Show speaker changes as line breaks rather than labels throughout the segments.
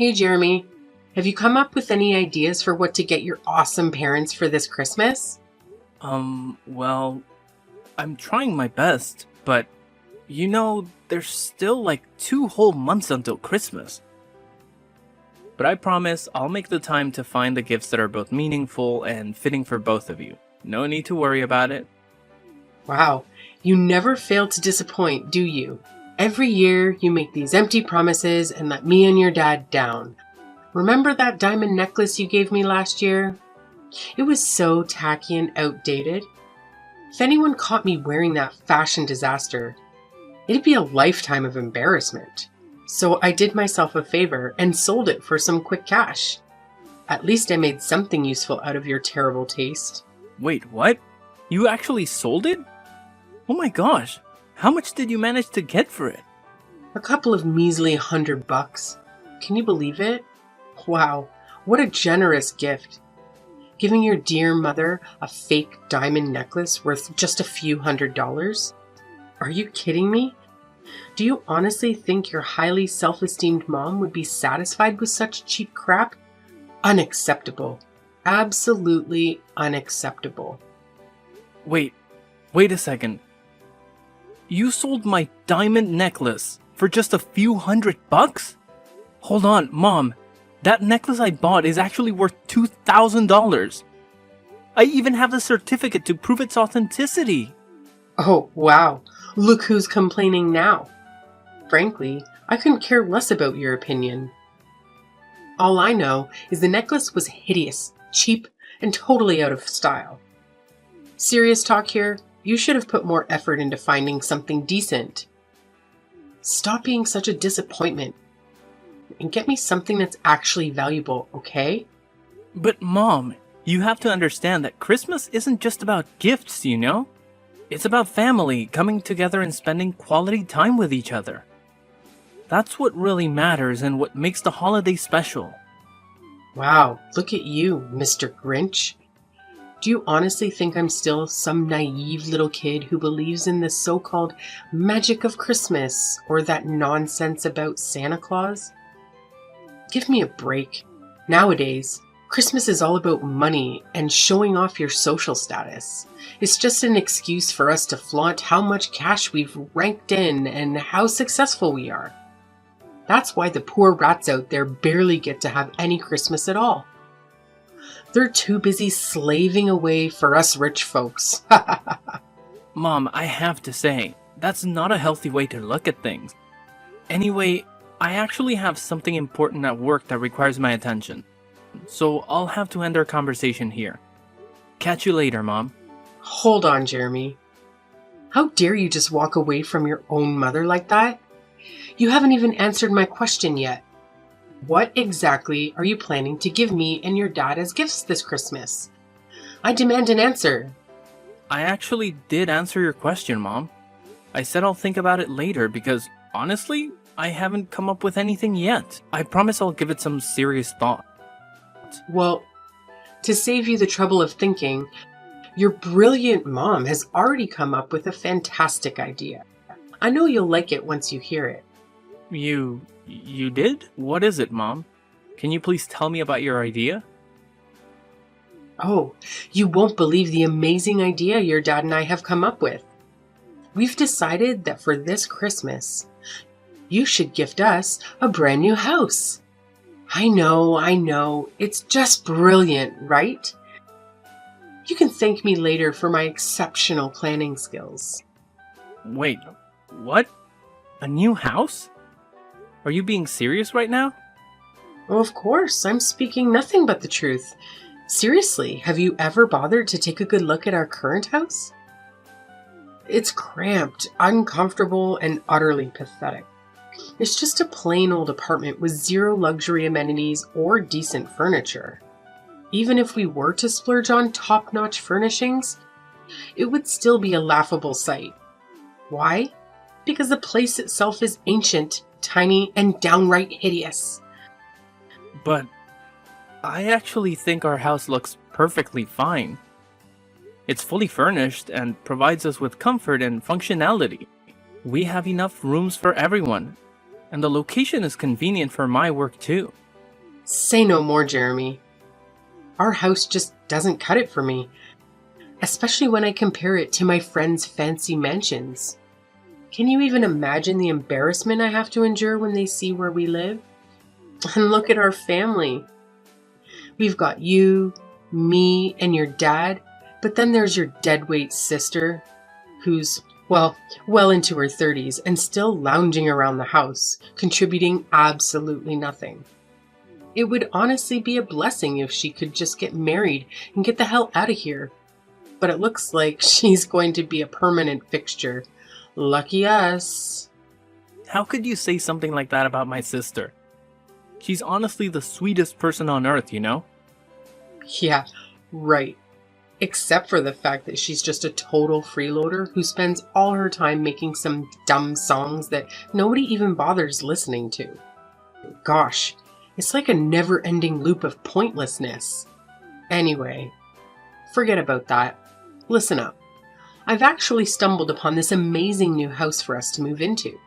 Hey Jeremy, have you come up with any ideas for what to get your awesome parents for this Christmas?
Well, I'm trying my best, but there's still like 2 whole months until Christmas. But I promise I'll make the time to find the gifts that are both meaningful and fitting for both of you. No need to worry about it.
Wow, you never fail to disappoint, do you? Every year you make these empty promises and let me and your dad down. Remember that diamond necklace you gave me last year? It was so tacky and outdated. If anyone caught me wearing that fashion disaster, it'd be a lifetime of embarrassment. So I did myself a favor and sold it for some quick cash. At least I made something useful out of your terrible taste.
Wait, what? You actually sold it? Oh my gosh, how much did you manage to get for it?
A couple of measly $100. Can you believe it? Wow, what a generous gift. Giving your dear mother a fake diamond necklace worth just a few $100s? Are you kidding me? Do you honestly think your highly self-esteemed mom would be satisfied with such cheap crap? Unacceptable. Absolutely unacceptable.
Wait a second. You sold my diamond necklace for just a few $100? Hold on, Mom. That necklace I bought is actually worth $2,000. I even have the certificate to prove its authenticity.
Oh, wow. Look who's complaining now. Frankly, I couldn't care less about your opinion. All I know is the necklace was hideous, cheap, and totally out of style. Serious talk here, you should have put more effort into finding something decent. Stop being such a disappointment and get me something that's actually valuable, okay?
But Mom, you have to understand that Christmas isn't just about gifts, you know? It's about family coming together and spending quality time with each other. That's what really matters and what makes the holiday special.
Wow, look at you, Mr. Grinch. Do you honestly think I'm still some naive little kid who believes in the so-called magic of Christmas or that nonsense about Santa Claus? Give me a break. Nowadays, Christmas is all about money and showing off your social status. It's just an excuse for us to flaunt how much cash we've ranked in and how successful we are. That's why the poor rats out there barely get to have any Christmas at all. They're too busy slaving away for us rich folks.
Mom, I have to say, that's not a healthy way to look at things. Anyway, I actually have something important at work that requires my attention. So I'll have to end our conversation here. Catch you later, Mom.
Hold on, Jeremy. How dare you just walk away from your own mother like that? You haven't even answered my question yet. What exactly are you planning to give me and your dad as gifts this Christmas? I demand an answer.
I actually did answer your question, Mom. I said I'll think about it later because, honestly, I haven't come up with anything yet. I promise I'll give it some serious thought.
Well, to save you the trouble of thinking, your brilliant mom has already come up with a fantastic idea. I know you'll like it once you hear it.
You did? What is it, Mom? Can you please tell me about your idea?
Oh, you won't believe the amazing idea your dad and I have come up with. We've decided that for this Christmas, you should gift us a brand new house. I know, it's just brilliant, right? You can thank me later for my exceptional planning skills.
Wait, what? A new house? Are you being serious right now?
Oh, of course, I'm speaking nothing but the truth. Seriously, have you ever bothered to take a good look at our current house? It's cramped, uncomfortable, and utterly pathetic. It's just a plain old apartment with zero luxury amenities or decent furniture. Even if we were to splurge on top-notch furnishings, it would still be a laughable sight. Why? Because the place itself is ancient, tiny, and downright hideous.
But I actually think our house looks perfectly fine. It's fully furnished and provides us with comfort and functionality. We have enough rooms for everyone, and the location is convenient for my work too.
Say no more, Jeremy. Our house just doesn't cut it for me, especially when I compare it to my friends' fancy mansions. Can you even imagine the embarrassment I have to endure when they see where we live? And look at our family. We've got you, me, and your dad, but then there's your deadweight sister, who's, well into her 30s and still lounging around the house, contributing absolutely nothing. It would honestly be a blessing if she could just get married and get the hell out of here. But it looks like she's going to be a permanent fixture. Lucky us.
How could you say something like that about my sister? She's honestly the sweetest person on earth, you know?
Yeah, right. Except for the fact that she's just a total freeloader who spends all her time making some dumb songs that nobody even bothers listening to. Gosh, it's like a never-ending loop of pointlessness. Anyway, forget about that. Listen up. I've actually stumbled upon this amazing new house for us to move into.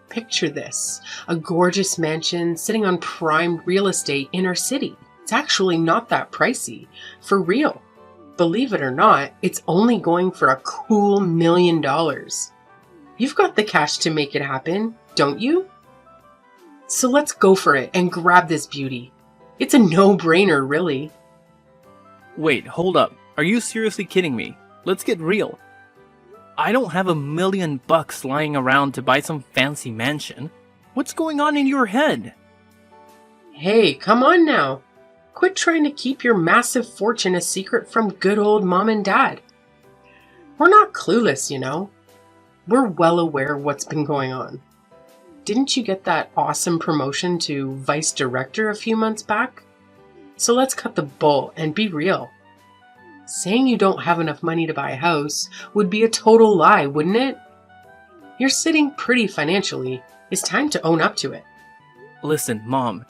Picture this, a gorgeous mansion sitting on prime real estate in our city. It's actually not that pricey, for real. Believe it or not, it's only going for a cool $1 million. You've got the cash to make it happen, don't you? So let's go for it and grab this beauty. It's a no-brainer, really.
Wait, hold up. Are you seriously kidding me? Let's get real. I don't have $1 million lying around to buy some fancy mansion. What's going on in your head?
Hey, come on now. Quit trying to keep your massive fortune a secret from good old mom and dad. We're not clueless, you know. We're well aware of what's been going on. Didn't you get that awesome promotion to vice director a few months back? So let's cut the bull and be real. Saying you don't have enough money to buy a house would be a total lie, wouldn't it? You're sitting pretty financially. It's time to own up to it.
Listen, Mom.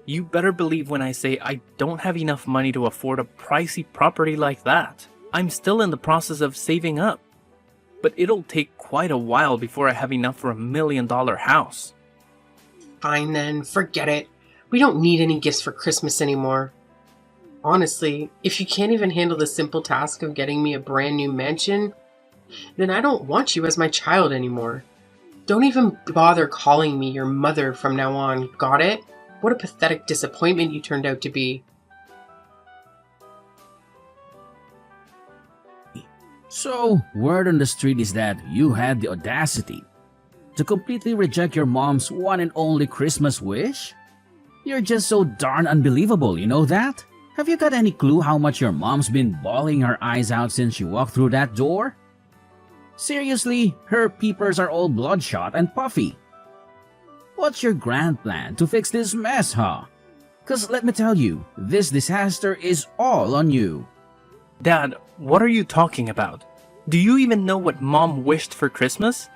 You better believe when I say I don't have enough money to afford a pricey property like that. I'm still in the process of saving up. But it'll take quite a while before I have enough for $1 million house.
Fine then, forget it. We don't need any gifts for Christmas anymore. Honestly, if you can't even handle the simple task of getting me a brand new mansion, then I don't want you as my child anymore. Don't even bother calling me your mother from now on, got it? What a pathetic disappointment you turned out to be.
So, word on the street is that you had the audacity to completely reject your mom's one and only Christmas wish? You're just so darn unbelievable, you know that? Have you got any clue how much your mom's been bawling her eyes out since she walked through that door? Seriously, her peepers are all bloodshot and puffy. What's your grand plan to fix this mess, huh? 'Cause let me tell you, this disaster is all on you.
Dad, what are you talking about? Do you even know what Mom wished for Christmas?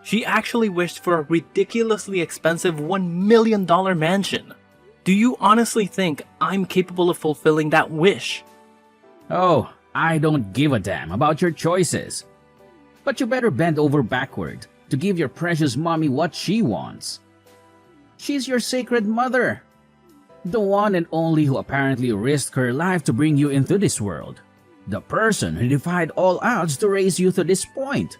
She actually wished for a ridiculously expensive $1 million mansion. Do you honestly think I'm capable of fulfilling that wish?
Oh, I don't give a damn about your choices. But you better bend over backward to give your precious mommy what she wants. She's your sacred mother. The one and only who apparently risked her life to bring you into this world. The person who defied all odds to raise you to this point.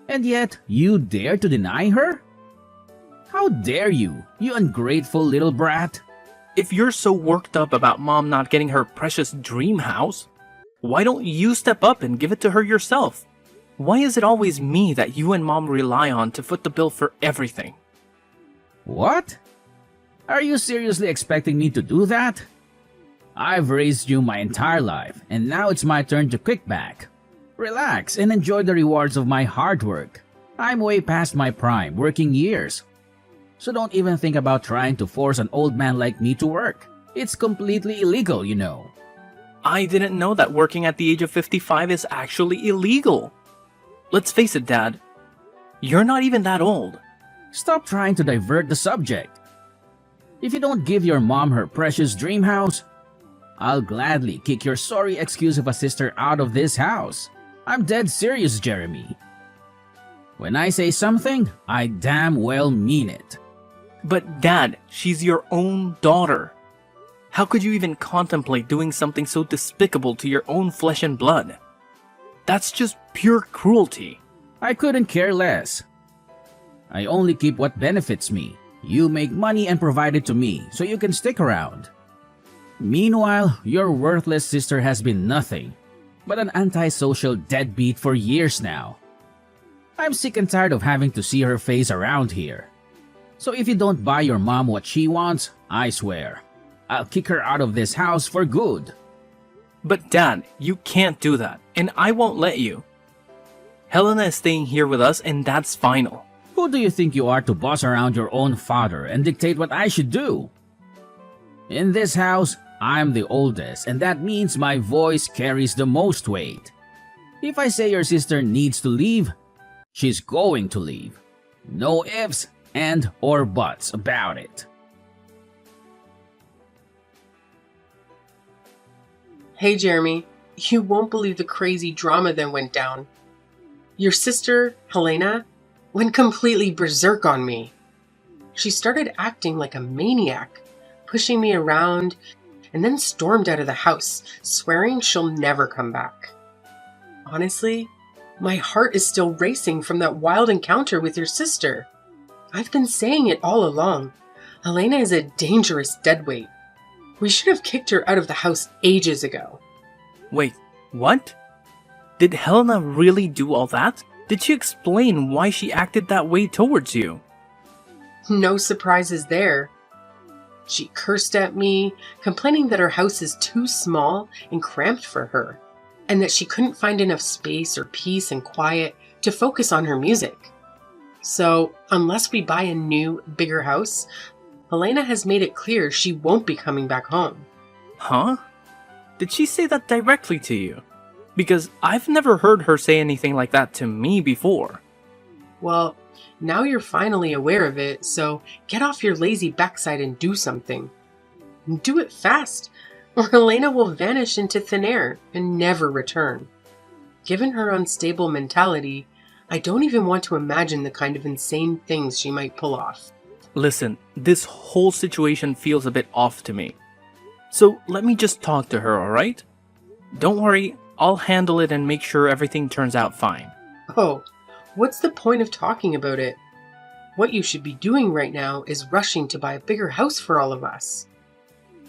And yet, you dare to deny her? How dare you, you ungrateful little brat?
If you're so worked up about Mom not getting her precious dream house, why don't you step up and give it to her yourself? Why is it always me that you and Mom rely on to foot the bill for everything?
What? Are you seriously expecting me to do that? I've raised you my entire life, and now it's my turn to kick back. Relax and enjoy the rewards of my hard work. I'm way past my prime working years. So don't even think about trying to force an old man like me to work. It's completely illegal, you know.
I didn't know that working at the age of 55 is actually illegal. Let's face it, Dad. You're not even that old.
Stop trying to divert the subject. If you don't give your mom her precious dream house, I'll gladly kick your sorry excuse of a sister out of this house. I'm dead serious, Jeremy. When I say something, I damn well mean it.
But Dad, she's your own daughter. How could you even contemplate doing something so despicable to your own flesh and blood? That's just pure cruelty.
I couldn't care less. I only keep what benefits me. You make money and provide it to me so you can stick around. Meanwhile, your worthless sister has been nothing but an antisocial deadbeat for years now. I'm sick and tired of having to see her face around here. So if you don't buy your mom what she wants, I swear, I'll kick her out of this house for good.
But Dad, you can't do that, and I won't let you. Helena is staying here with us, and that's final.
Who do you think you are to boss around your own father and dictate what I should do? In this house, I'm the oldest, and that means my voice carries the most weight. If I say your sister needs to leave, she's going to leave. No ifs and or buts about it.
Hey, Jeremy, you won't believe the crazy drama that went down. Your sister, Helena, went completely berserk on me. She started acting like a maniac, pushing me around, and then stormed out of the house, swearing she'll never come back. Honestly, my heart is still racing from that wild encounter with your sister. I've been saying it all along. Helena is a dangerous deadweight. We should have kicked her out of the house ages ago.
Wait, what? Did Helena really do all that? Did she explain why she acted that way towards you?
No surprises there. She cursed at me, complaining that her house is too small and cramped for her, and that she couldn't find enough space or peace and quiet to focus on her music. So, unless we buy a new, bigger house, Helena has made it clear she won't be coming back home.
Huh? Did she say that directly to you? Because I've never heard her say anything like that to me before.
Well, now you're finally aware of it, so get off your lazy backside and do something. And do it fast, or Helena will vanish into thin air and never return. Given her unstable mentality, I don't even want to imagine the kind of insane things she might pull off.
Listen, this whole situation feels a bit off to me. So let me just talk to her, alright? Don't worry, I'll handle it and make sure everything turns out fine.
Oh, what's the point of talking about it? What you should be doing right now is rushing to buy a bigger house for all of us.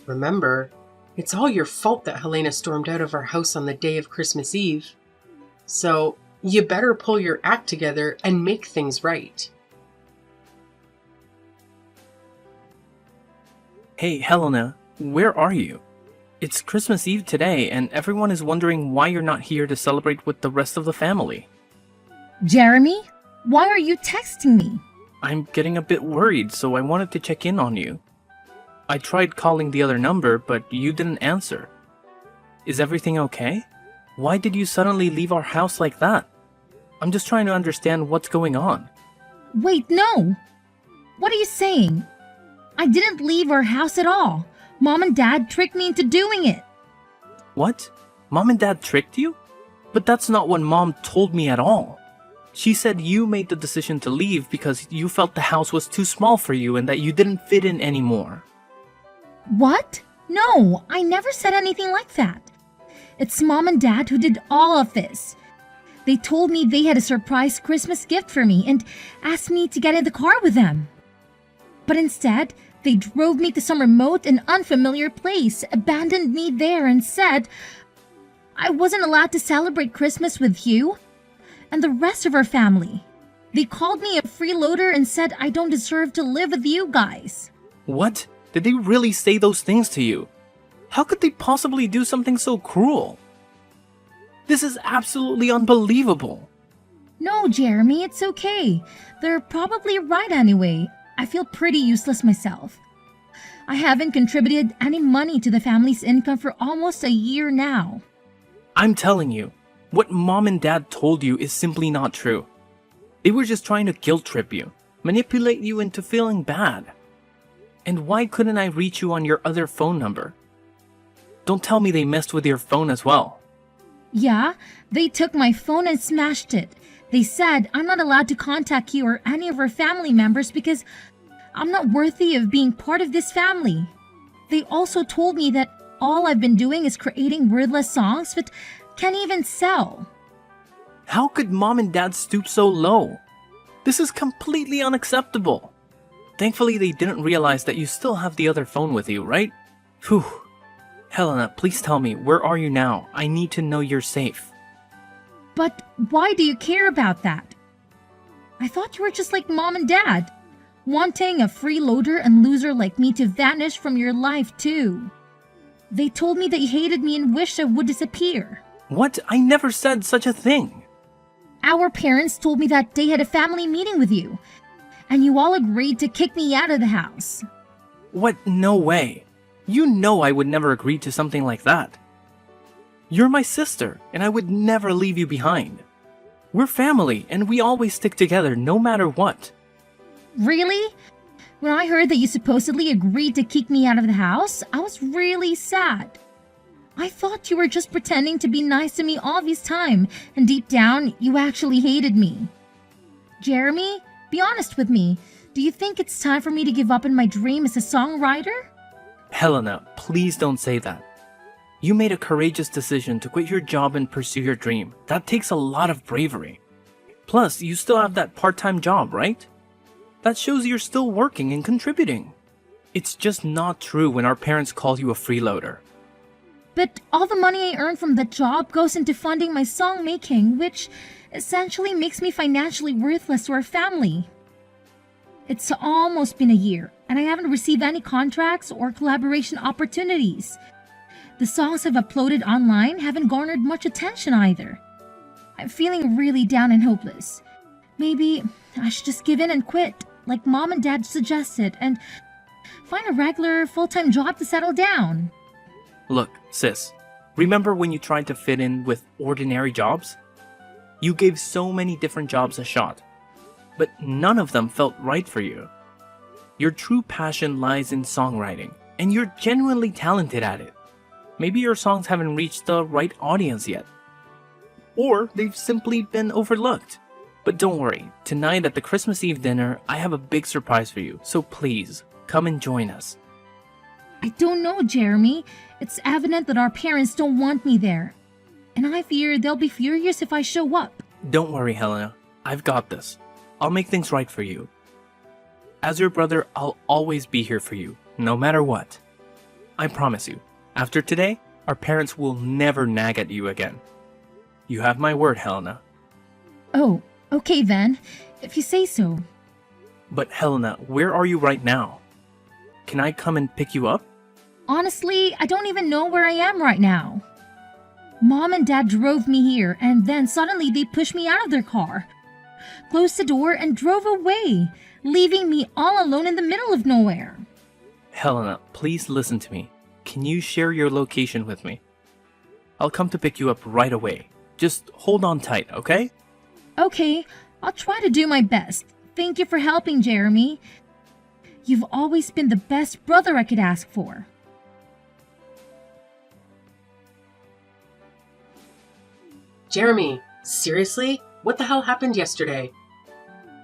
Remember, it's all your fault that Helena stormed out of our house on the day of Christmas Eve. So, you better pull your act together and make things right.
Hey, Helena, where are you? It's Christmas Eve today, and everyone is wondering why you're not here to celebrate with the rest of the family.
Jeremy, why are you texting me?
I'm getting a bit worried, so I wanted to check in on you. I tried calling the other number, but you didn't answer. Is everything okay? Why did you suddenly leave our house like that? I'm just trying to understand what's going on.
Wait, no! What are you saying? I didn't leave our house at all. Mom and Dad tricked me into doing it.
What? Mom and Dad tricked you? But that's not what Mom told me at all. She said you made the decision to leave because you felt the house was too small for you and that you didn't fit in anymore.
What? No, I never said anything like that. It's Mom and Dad who did all of this. They told me they had a surprise Christmas gift for me and asked me to get in the car with them. But instead, they drove me to some remote and unfamiliar place, abandoned me there, and said I wasn't allowed to celebrate Christmas with you and the rest of our family. They called me a freeloader and said I don't deserve to live with you guys.
What? Did they really say those things to you? How could they possibly do something so cruel? This is absolutely unbelievable.
No, Jeremy, it's okay. They're probably right anyway. I feel pretty useless myself. I haven't contributed any money to the family's income for almost a year now.
I'm telling you, what Mom and Dad told you is simply not true. They were just trying to guilt trip you, manipulate you into feeling bad. And why couldn't I reach you on your other phone number? Don't tell me they messed with your phone as well.
Yeah, they took my phone and smashed it. They said I'm not allowed to contact you or any of our family members because I'm not worthy of being part of this family. They also told me that all I've been doing is creating wordless songs that can't even sell.
How could mom and dad stoop so low? This is completely unacceptable. Thankfully, they didn't realize that you still have the other phone with you, right? Phew. Helena, please tell me, where are you now? I need to know you're safe.
But why do you care about that? I thought you were just like mom and dad, wanting a freeloader and loser like me to vanish from your life too. They told me that you hated me and wished I would disappear.
What? I never said such a thing.
Our parents told me that they had a family meeting with you, and you all agreed to kick me out of the house.
What? No way. You know I would never agree to something like that. You're my sister, and I would never leave you behind. We're family, and we always stick together no matter what.
Really? When I heard that you supposedly agreed to kick me out of the house, I was really sad. I thought you were just pretending to be nice to me all this time, and deep down, you actually hated me. Jeremy, be honest with me. Do you think it's time for me to give up on my dream as a songwriter?
Helena, please don't say that. You made a courageous decision to quit your job and pursue your dream. That takes a lot of bravery. Plus, you still have that part-time job, right? That shows you're still working and contributing. It's just not true when our parents call you a freeloader.
But all the money I earn from that job goes into funding my song making, which essentially makes me financially worthless to our family. It's almost been a year, and I haven't received any contracts or collaboration opportunities. The songs I've uploaded online haven't garnered much attention either. I'm feeling really down and hopeless. Maybe I should just give in and quit, like mom and dad suggested, and find a regular full-time job to settle down.
Look, sis, remember when you tried to fit in with ordinary jobs? You gave so many different jobs a shot, but none of them felt right for you. Your true passion lies in songwriting, and you're genuinely talented at it. Maybe your songs haven't reached the right audience yet. Or they've simply been overlooked. But don't worry, tonight at the Christmas Eve dinner, I have a big surprise for you, so please, come and join us.
I don't know, Jeremy. It's evident that our parents don't want me there. And I fear they'll be furious if I show up.
Don't worry, Helena. I've got this. I'll make things right for you. As your brother, I'll always be here for you, no matter what. I promise you, after today, our parents will never nag at you again. You have my word, Helena.
Oh, okay then, if you say so.
But Helena, where are you right now? Can I come and pick you up?
Honestly, I don't even know where I am right now. Mom and Dad drove me here, and then suddenly they pushed me out of their car, closed the door, and drove away, leaving me all alone in the middle of nowhere.
Helena, please listen to me. Can you share your location with me? I'll come to pick you up right away. Just hold on tight, okay?
Okay, I'll try to do my best. Thank you for helping, Jeremy. You've always been the best brother I could ask for.
Jeremy, seriously? What the hell happened yesterday?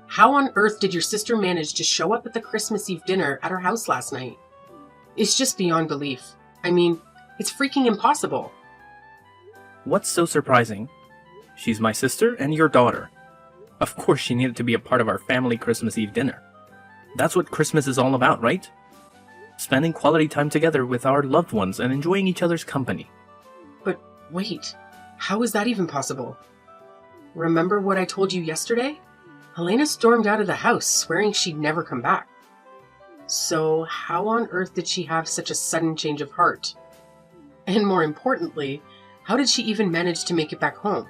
How on earth did your sister manage to show up at the Christmas Eve dinner at our house last night? It's just beyond belief. I mean, it's freaking impossible.
What's so surprising? She's my sister and your daughter. Of course she needed to be a part of our family Christmas Eve dinner. That's what Christmas is all about, right? Spending quality time together with our loved ones and enjoying each other's company.
But wait, how is that even possible? Remember what I told you yesterday? Helena stormed out of the house, swearing she'd never come back. So how on earth did she have such a sudden change of heart? And more importantly, how did she even manage to make it back home?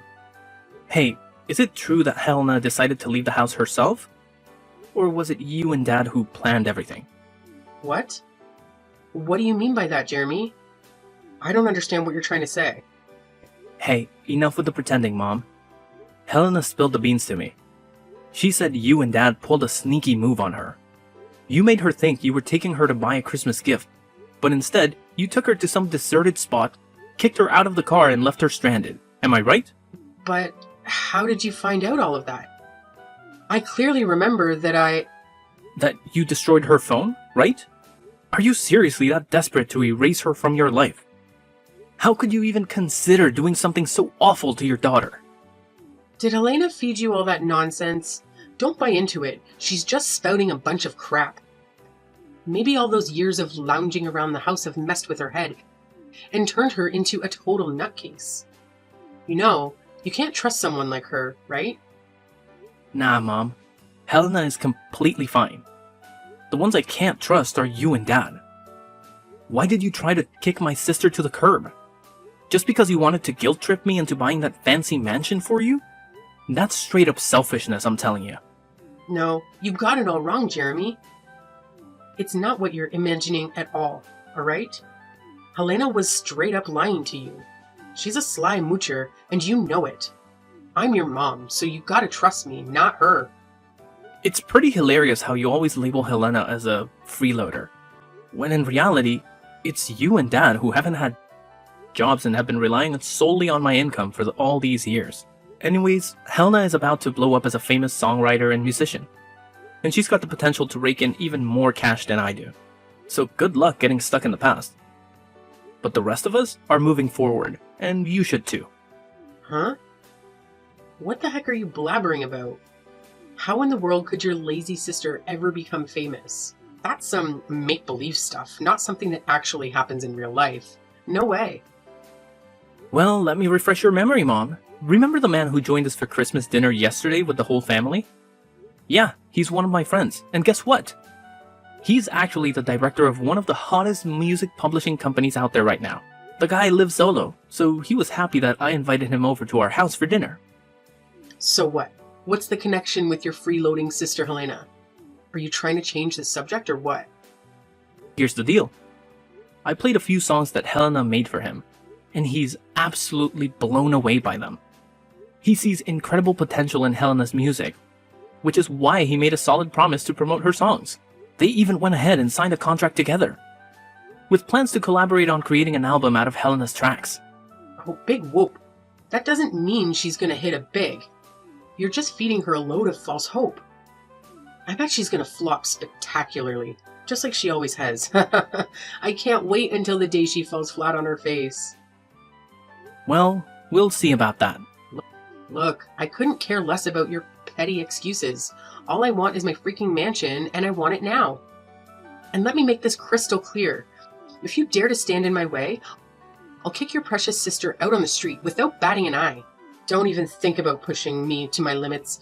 Hey, is it true that Helena decided to leave the house herself? Or was it you and Dad who planned everything?
What? What do you mean by that, Jeremy? I don't understand what you're trying to say.
Hey, enough with the pretending, Mom. Helena spilled the beans to me. She said you and Dad pulled a sneaky move on her. You made her think you were taking her to buy a Christmas gift, but instead, you took her to some deserted spot, kicked her out of the car, and left her stranded. Am I right?
But how did you find out all of that? I clearly remember that
That you destroyed her phone, right? Are you seriously that desperate to erase her from your life? How could you even consider doing something so awful to your daughter?
Did Helena feed you all that nonsense? Don't buy into it. She's just spouting a bunch of crap. Maybe all those years of lounging around the house have messed with her head and turned her into a total nutcase. You know, you can't trust someone like her, right?
Nah, Mom. Helena is completely fine. The ones I can't trust are you and Dad. Why did you try to kick my sister to the curb? Just because you wanted to guilt trip me into buying that fancy mansion for you? That's straight up selfishness, I'm telling you.
No, you got it all wrong, Jeremy. It's not what you're imagining at all right? Helena was straight up lying to you. She's a sly moocher, and you know it. I'm your mom, so you gotta trust me, not her.
It's pretty hilarious how you always label Helena as a freeloader, when in reality, it's you and Dad who haven't had jobs and have been relying solely on my income for all these years. Anyways, Helena is about to blow up as a famous songwriter and musician, and she's got the potential to rake in even more cash than I do. So good luck getting stuck in the past. But the rest of us are moving forward, and you should too.
Huh? What the heck are you blabbering about? How in the world could your lazy sister ever become famous? That's some make-believe stuff, not something that actually happens in real life. No way.
Well, let me refresh your memory, Mom. Remember the man who joined us for Christmas dinner yesterday with the whole family? Yeah, he's one of my friends, and guess what? He's actually the director of one of the hottest music publishing companies out there right now. The guy lives solo, so he was happy that I invited him over to our house for dinner.
So what? What's the connection with your freeloading sister Helena? Are you trying to change the subject or what?
Here's the deal. I played a few songs that Helena made for him, and he's absolutely blown away by them. He sees incredible potential in Helena's music, which is why he made a solid promise to promote her songs. They even went ahead and signed a contract together, with plans to collaborate on creating an album out of Helena's tracks.
Oh, big whoop. That doesn't mean she's gonna hit it big. You're just feeding her a load of false hope. I bet she's gonna flop spectacularly, just like she always has. I can't wait until the day she falls flat on her face.
Well, we'll see about that.
Look, I couldn't care less about your petty excuses. All I want is my freaking mansion, and I want it now. And let me make this crystal clear. If you dare to stand in my way, I'll kick your precious sister out on the street without batting an eye. Don't even think about pushing me to my limits,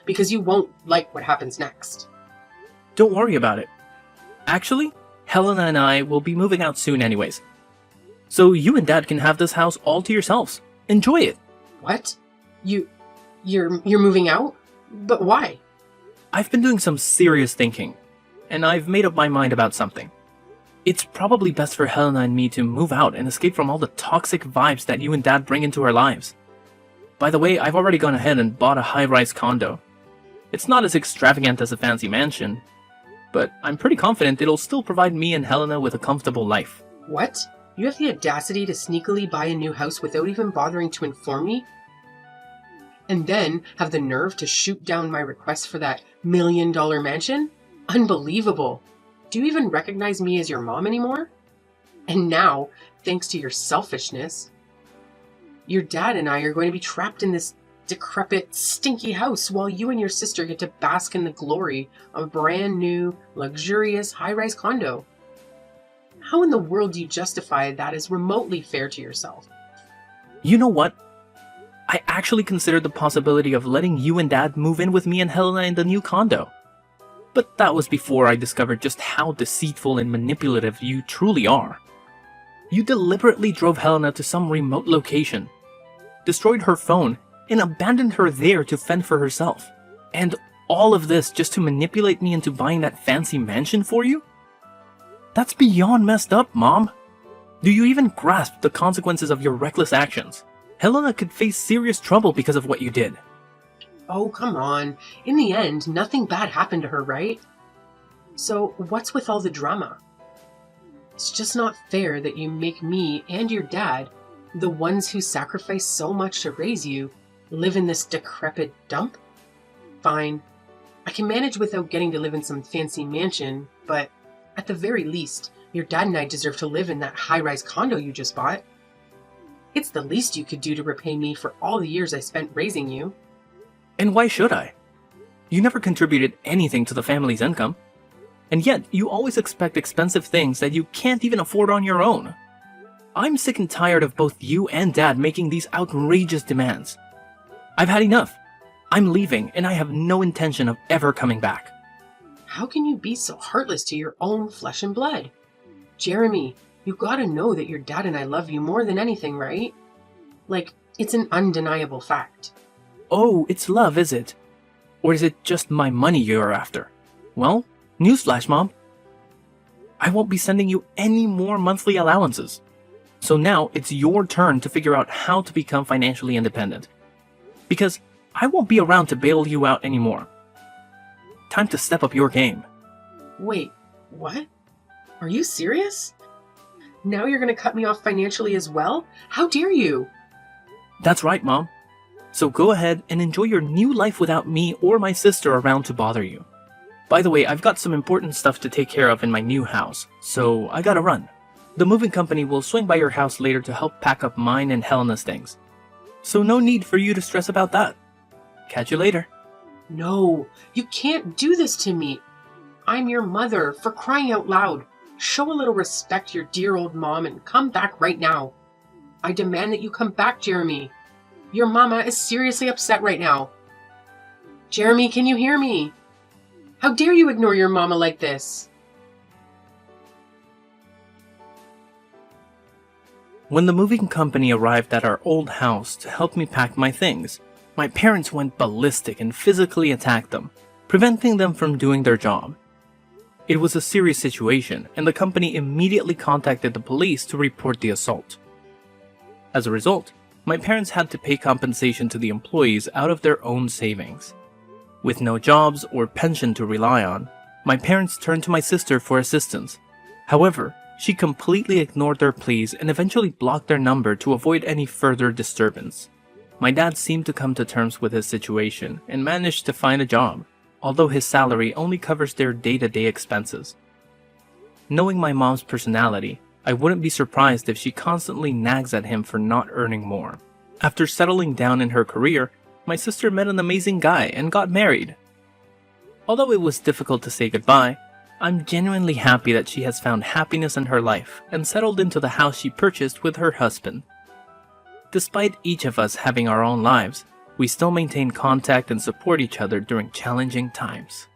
because you won't like what happens next.
Don't worry about it. Actually, Helena and I will be moving out soon anyways. So you and Dad can have this house all to yourselves. Enjoy it.
What? You're moving out? But why?
I've been doing some serious thinking, and I've made up my mind about something. It's probably best for Helena and me to move out and escape from all the toxic vibes that you and Dad bring into our lives. By the way, I've already gone ahead and bought a high-rise condo. It's not as extravagant as a fancy mansion, but I'm pretty confident it'll still provide me and Helena with a comfortable life.
What? You have the audacity to sneakily buy a new house without even bothering to inform me? And then have the nerve to shoot down my request for that $1 million mansion? Unbelievable. Do you even recognize me as your mom anymore? And now, thanks to your selfishness, your dad and I are going to be trapped in this decrepit, stinky house while you and your sister get to bask in the glory of a brand new, luxurious, high-rise condo. How in the world do you justify that as remotely fair to yourself?
You know what? I actually considered the possibility of letting you and Dad move in with me and Helena in the new condo. But that was before I discovered just how deceitful and manipulative you truly are. You deliberately drove Helena to some remote location, destroyed her phone, and abandoned her there to fend for herself. And all of this just to manipulate me into buying that fancy mansion for you? That's beyond messed up, Mom. Do you even grasp the consequences of your reckless actions? Helena could face serious trouble because of what you did.
Oh, come on. In the end, nothing bad happened to her, right? So what's with all the drama? It's just not fair that you make me and your dad, the ones who sacrificed so much to raise you, live in this decrepit dump? Fine. I can manage without getting to live in some fancy mansion, but at the very least, your dad and I deserve to live in that high-rise condo you just bought. It's the least you could do to repay me for all the years I spent raising you.
And why should I? You never contributed anything to the family's income. And yet, you always expect expensive things that you can't even afford on your own. I'm sick and tired of both you and Dad making these outrageous demands. I've had enough. I'm leaving, and I have no intention of ever coming back.
How can you be so heartless to your own flesh and blood? Jeremy, you gotta know that your dad and I love you more than anything, right? Like, it's an undeniable fact.
Oh, it's love, is it? Or is it just my money you're after? Well, newsflash, Mom. I won't be sending you any more monthly allowances. So now it's your turn to figure out how to become financially independent. Because I won't be around to bail you out anymore. Time to step up your game.
Wait, what? Are you serious? Now you're gonna cut me off financially as well? How dare you?
That's right, Mom. So go ahead and enjoy your new life without me or my sister around to bother you. By the way, I've got some important stuff to take care of in my new house, so I gotta run. The moving company will swing by your house later to help pack up mine and Helena's things. So no need for you to stress about that. Catch you later.
No, you can't do this to me. I'm your mother, for crying out loud. Show a little respect to your dear old mom and come back right now. I demand that you come back, Jeremy. Your mama is seriously upset right now. Jeremy, can you hear me? How dare you ignore your mama like this?
When the moving company arrived at our old house to help me pack my things, my parents went ballistic and physically attacked them, preventing them from doing their job. It was a serious situation, and the company immediately contacted the police to report the assault. As a result, my parents had to pay compensation to the employees out of their own savings. With no jobs or pension to rely on, my parents turned to my sister for assistance. However, she completely ignored their pleas and eventually blocked their number to avoid any further disturbance. My dad seemed to come to terms with his situation and managed to find a job, although his salary only covers their day-to-day expenses. Knowing my mom's personality, I wouldn't be surprised if she constantly nags at him for not earning more. After settling down in her career, my sister met an amazing guy and got married. Although it was difficult to say goodbye, I'm genuinely happy that she has found happiness in her life and settled into the house she purchased with her husband. Despite each of us having our own lives, we still maintain contact and support each other during challenging times.